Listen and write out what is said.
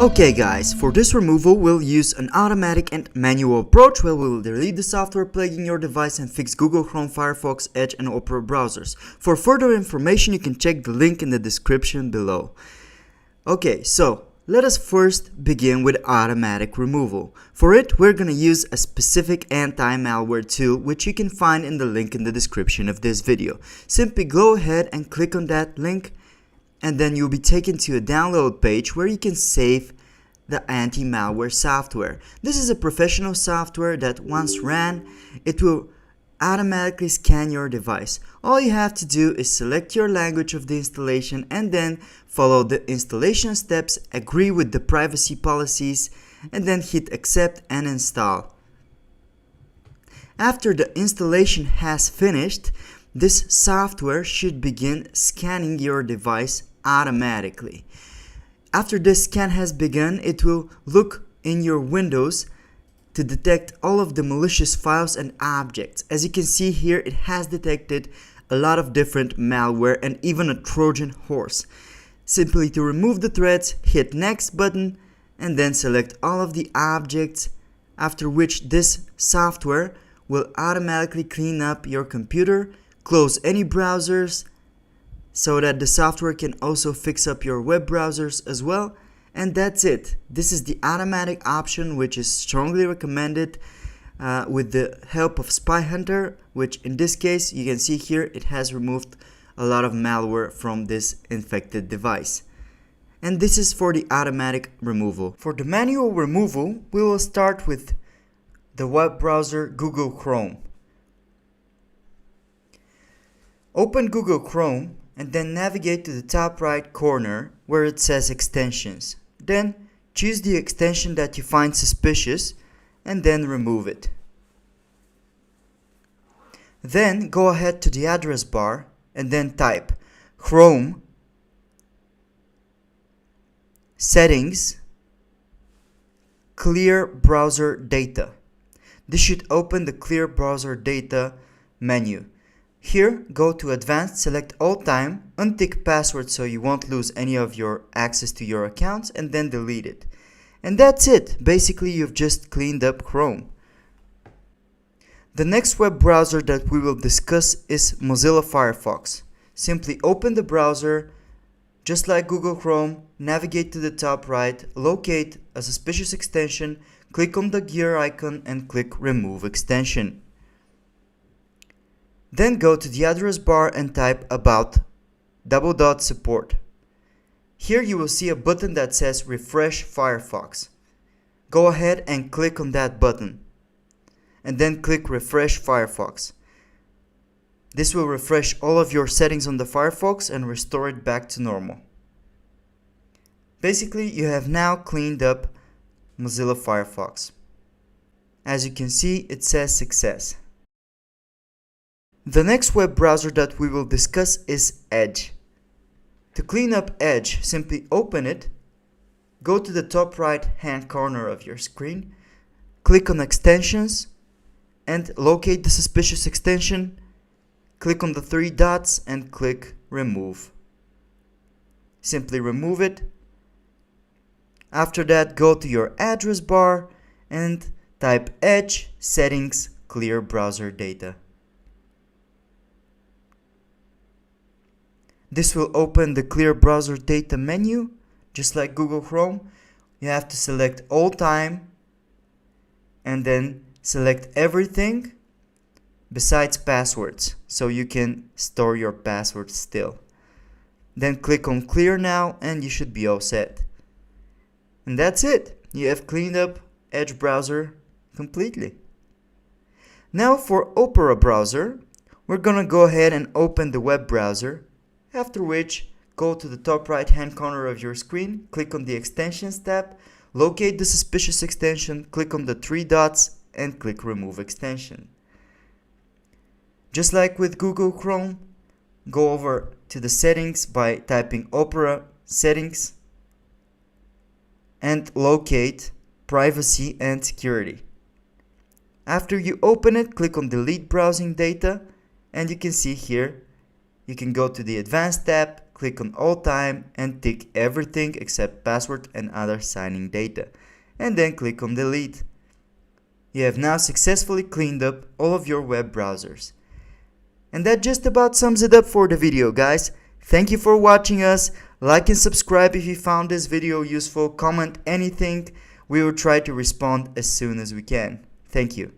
Okay guys, for this removal we'll use an automatic and manual approach where we'll delete the software plaguing your device and fix Google Chrome, Firefox, Edge and Opera browsers. For further information you can check the link in the description below. Okay, so let us first begin with automatic removal. For it we're gonna use a specific anti-malware tool which you can find in the link in the description of this video. Simply go ahead and click on that link, and then you'll be taken to a download page where you can save the anti-malware software. This is a professional software that once ran, it will automatically scan your device. All you have to do is select your language of the installation and then follow the installation steps, agree with the privacy policies, and then hit accept and install. After the installation has finished, this software should begin scanning your device automatically. After this scan has begun, it will look in your windows to detect all of the malicious files and objects. As you can see here, it has detected a lot of different malware and even a Trojan horse. Simply to remove the threads, hit next button and then select all of the objects, after which this software will automatically clean up your computer, close any browsers so that the software can also fix up your web browsers as well. And that's it. This is the automatic option which is strongly recommended with the help of Spy Hunter, which in this case you can see here it has removed a lot of malware from this infected device. And this is for the automatic removal. For the manual removal, we will start with the web browser Google Chrome. Open Google Chrome and then navigate to the top right corner where it says extensions. Then choose the extension that you find suspicious and then remove it. Then go ahead to the address bar and then type Chrome Settings Clear Browser Data. This should open the Clear Browser Data menu. Here, go to Advanced, select All Time, untick Password so you won't lose any of your access to your accounts, and then delete it. And that's it. Basically, you've just cleaned up Chrome. The next web browser that we will discuss is Mozilla Firefox. Simply open the browser, just like Google Chrome, navigate to the top right, locate a suspicious extension, click on the gear icon and click Remove Extension. Then go to the address bar and type About /support. Here you will see a button that says Refresh Firefox. Go ahead and click on that button and then click Refresh Firefox. This will refresh all of your settings on the Firefox and restore it back to normal. Basically, you have now cleaned up Mozilla Firefox. As you can see, it says success. The next web browser that we will discuss is Edge. To clean up Edge, simply open it, go to the top right hand corner of your screen, click on Extensions, and locate the suspicious extension, click on the three dots and click Remove. Simply remove it. After that, go to your address bar and type Edge Settings Clear Browser Data. This will open the Clear Browser Data menu, just like Google Chrome. You have to select All Time and then select everything besides passwords, so you can store your passwords still. Then click on Clear Now and you should be all set. And that's it. You have cleaned up Edge browser completely. Now for Opera browser, we're gonna go ahead and open the web browser. After which, go to the top right hand corner of your screen, click on the Extensions tab, locate the suspicious extension, click on the three dots and click Remove Extension. Just like with Google Chrome, go over to the settings by typing Opera Settings and locate Privacy and Security. After you open it, click on Delete Browsing Data and you can see here you can go to the Advanced tab, click on All Time, and tick everything except password and other signing data, and then click on Delete. You have now successfully cleaned up all of your web browsers. And that just about sums it up for the video, guys. Thank you for watching us. Like and subscribe if you found this video useful. Comment anything. We will try to respond as soon as we can. Thank you.